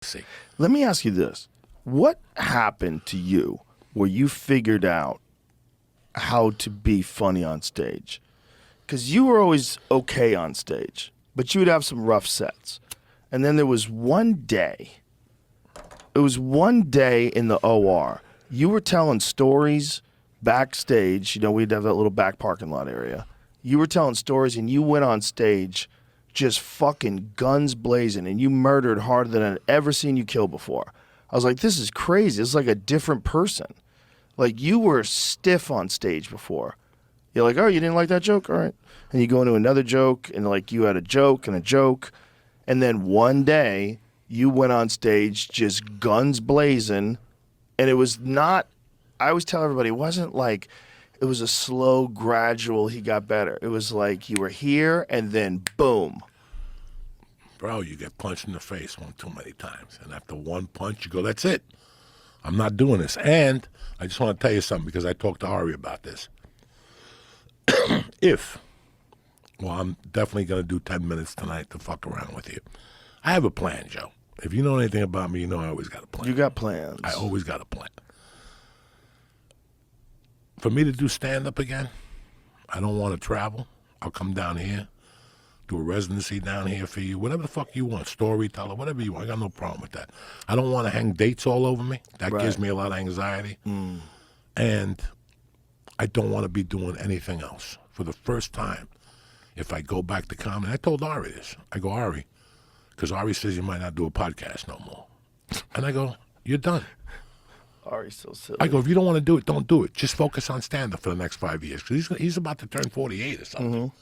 See. Let me ask you this. What happened to you where you figured out how to be funny on stage? Because you were always okay on stage, but you would have some rough sets. And then there was one day, in the OR, you were telling stories backstage. You know, we'd have that little back parking lot area. You were telling stories and you went on stage just fucking guns blazing and you murdered harder than I'd ever seen you kill before. I was like, this is crazy. It's like a different person. Like, you were stiff on stage before. You're like, oh, you didn't like that joke? All right. And you go into another joke, and like you had a joke and a joke. And then one day, you went on stage just guns blazing. And it was not, I always tell everybody, it wasn't like, it was a slow, gradual, he got better. It was like you were here, and then boom. Bro, you get punched in the face one too many times. And after one punch, you go, that's it. I'm not doing this. And I just want to tell you something because I talked to Ari about this. I'm definitely going to do 10 minutes tonight to fuck around with you. I have a plan, Joe. If you know anything about me, you know I always got a plan. You got plans. I always got a plan. For me to do stand-up again, I don't want to travel. I'll come down here, do a residency down here for you, whatever the fuck you want, storyteller, whatever you want. I got no problem with that. I don't want to hang dates all over me. That gives me a lot of anxiety. And I don't want to be doing anything else. For the first time, if I go back to comedy, I told Ari this. I go, Ari, because Ari says you might not do a podcast no more. And I go, you're done. Ari's so silly. I go, if you don't want to do it, don't do it. Just focus on stand-up for the next 5 years. Because he's about to turn 48 or something.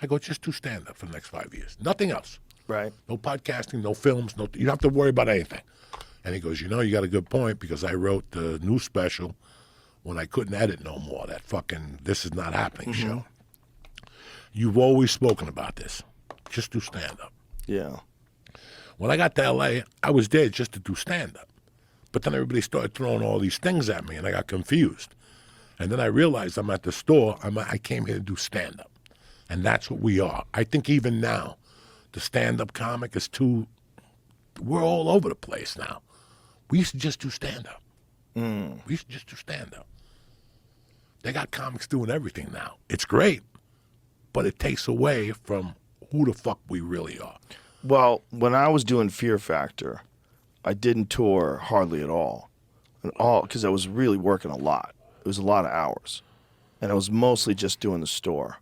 I go, just do stand-up for the next 5 years. Nothing else. Right. No podcasting, no films. You don't have to worry about anything. And he goes, you got a good point because I wrote the new special when I couldn't edit no more. That fucking This Is Not Happening show. You've always spoken about this. Just do stand-up. Yeah. When I got to L.A., I was there just to do stand-up. But then everybody started throwing all these things at me, and I got confused. And then I realized I'm at the store. I came here to do stand-up. And that's what we are. I think even now, the stand-up comic is we're all over the place now. We used to just do stand-up. We used to just do stand-up. They got comics doing everything now. It's great, but it takes away from who the fuck we really are. Well, when I was doing Fear Factor, I didn't tour hardly at all. Because I was really working a lot. It was a lot of hours. And I was mostly just doing the store.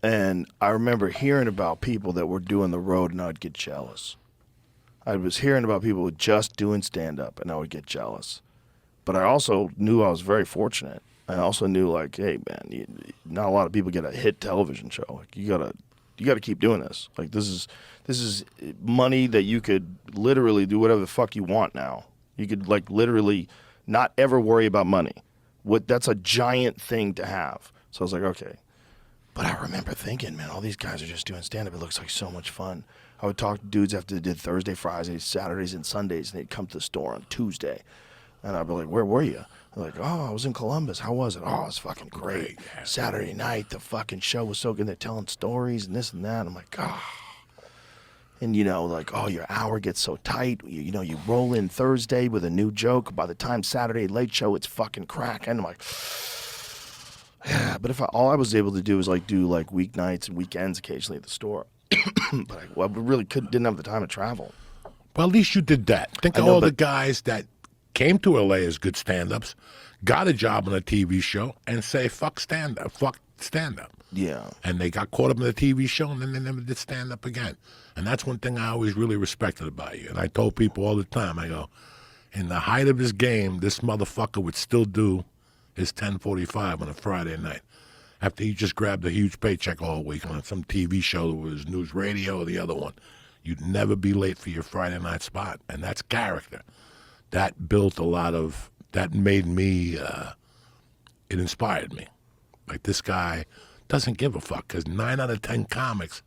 And I remember hearing about people that were doing the road, and I'd get jealous. I was hearing about people just doing stand-up, and I would get jealous. But I also knew I was very fortunate. I also knew, like, hey, man, not a lot of people get a hit television show. Like, you gotta keep doing this. Like, this is money that you could literally do whatever the fuck you want now. You could, like, literally not ever worry about money. That's a giant thing to have. So I was like, okay. But I remember thinking, man, all these guys are just doing stand-up. It looks like so much fun. I would talk to dudes after they did Thursday, Fridays, Saturdays, and Sundays, and they'd come to the store on Tuesday. And I'd be like, where were you? They're like, oh, I was in Columbus. How was it? Oh, it was fucking great. Saturday night, the fucking show was so good. They're telling stories and this and that. I'm like, ah. Oh. And, like, oh, your hour gets so tight. You roll in Thursday with a new joke. By the time Saturday late show, it's fucking crack. And I'm like, yeah. But all I was able to do was, like, do, like, weeknights and weekends occasionally at the store. But I really didn't have the time to travel. Well, at least you did that. Think of all the guys that came to L.A. as good stand-ups, got a job on a TV show, and say, fuck stand-up, fuck stand-up. Yeah. And they got caught up in the TV show, and then they never did stand-up again. And that's one thing I always really respected about you. And I told people all the time, I go, in the height of his game, this motherfucker would still do his 10:45 on a Friday night. After he just grabbed a huge paycheck all week on some TV show that was News Radio or the other one. You'd never be late for your Friday night spot. And that's character. That built that made me, it inspired me. Like, this guy doesn't give a fuck, because 9 out of 10 comics,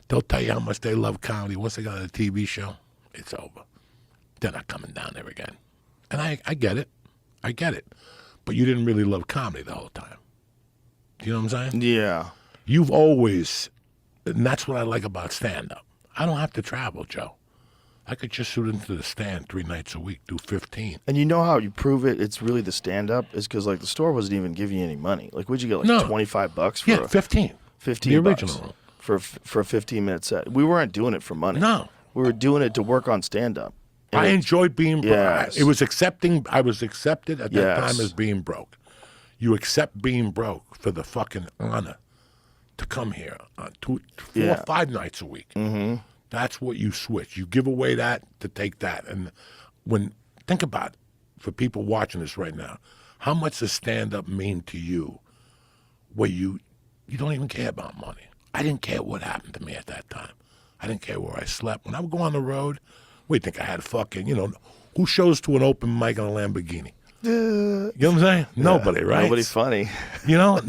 they'll tell you how much they love comedy. Once they got on a TV show, it's over. They're not coming down there again. And I get it. I get it. But you didn't really love comedy the whole time. Do you know what I'm saying? Yeah. You've always, and that's what I like about stand-up. I don't have to travel, Joe. I could just shoot into the stand 3 nights a week, do 15. And you know how you prove it's really the stand-up is because like the store wasn't even giving you any money. Like, would you get like No. $25 for Yeah, 15. 15 The bucks original. for a 15-minute set? We weren't doing it for money. No. We were doing it to work on stand-up. I enjoyed being broke. Yes. It was accepting. I was accepted at that Yes. time as being broke. You accept being broke for the fucking honor to come here on 4 Yeah. or 5 nights a week. Mm-hmm. That's what you switch. You give away that to take that. And think about it, for people watching this right now, how much does stand-up mean to you where you don't even care about money? I didn't care what happened to me at that time. I didn't care where I slept. When I would go on the road, we think I had fucking, who shows to an open mic on a Lamborghini? You know what I'm saying? Nobody, right? Nobody funny. No.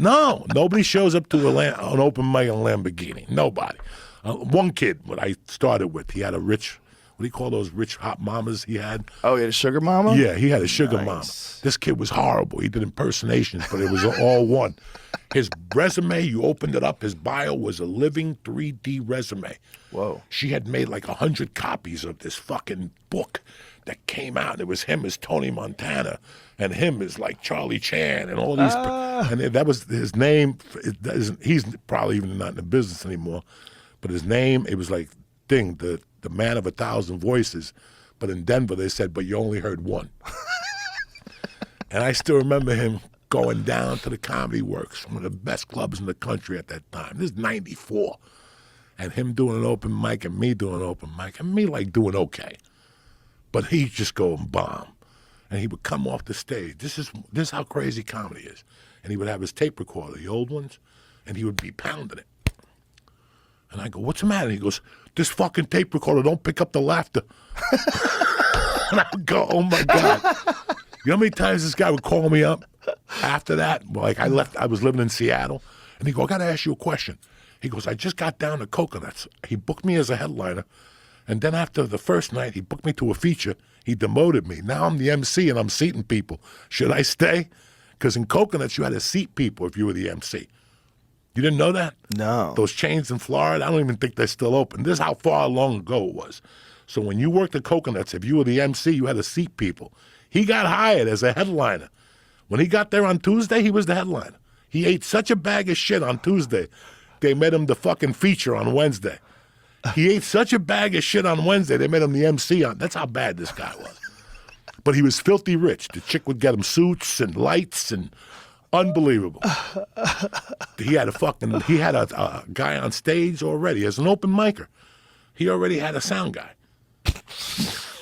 Nobody shows up to an open mic on a Lamborghini. Nobody. One kid, what I started with, he had a rich, what do you call those rich hot mamas he had? Oh, he had a sugar mama? Yeah, he had a sugar mama. Nice. This kid was horrible. He did impersonations, but it was all one. His resume, you opened it up, his bio was a living 3D resume. Whoa. She had made like 100 copies of this fucking book that came out. It was him as Tony Montana and him as like Charlie Chan and all these. And that was his name. He's probably even not in the business anymore. But his name, it was like the man of 1,000 voices. But in Denver, they said, but you only heard one. And I still remember him going down to the Comedy Works, one of the best clubs in the country at that time. This is 94. And him doing an open mic and me doing an open mic and me like doing okay. But he'd just go and bomb. And he would come off the stage. This is how crazy comedy is. And he would have his tape recorder, the old ones, and he would be pounding it. And I go, what's the matter? And he goes, this fucking tape recorder don't pick up the laughter. And I would go, oh my God. You know how many times this guy would call me up after that? Like I was living in Seattle. And he go, I got to ask you a question. He goes, I just got down to Coconuts. He booked me as a headliner. And then after the first night, he booked me to a feature. He demoted me. Now I'm the MC and I'm seating people. Should I stay? Because in Coconuts, you had to seat people if you were the MC. You didn't know that? No. Those chains in Florida, I don't even think they're still open. This is how far long ago it was. So when you worked at Coconuts, if you were the MC, you had to seat people. He got hired as a headliner. When he got there on Tuesday, he was the headliner. He ate such a bag of shit on Tuesday, they made him the fucking feature on Wednesday. He ate such a bag of shit on Wednesday, they made him the MC on. That's how bad this guy was. But he was filthy rich. The chick would get him suits and lights and unbelievable. He had a guy on stage already as an open micer. He already had a sound guy.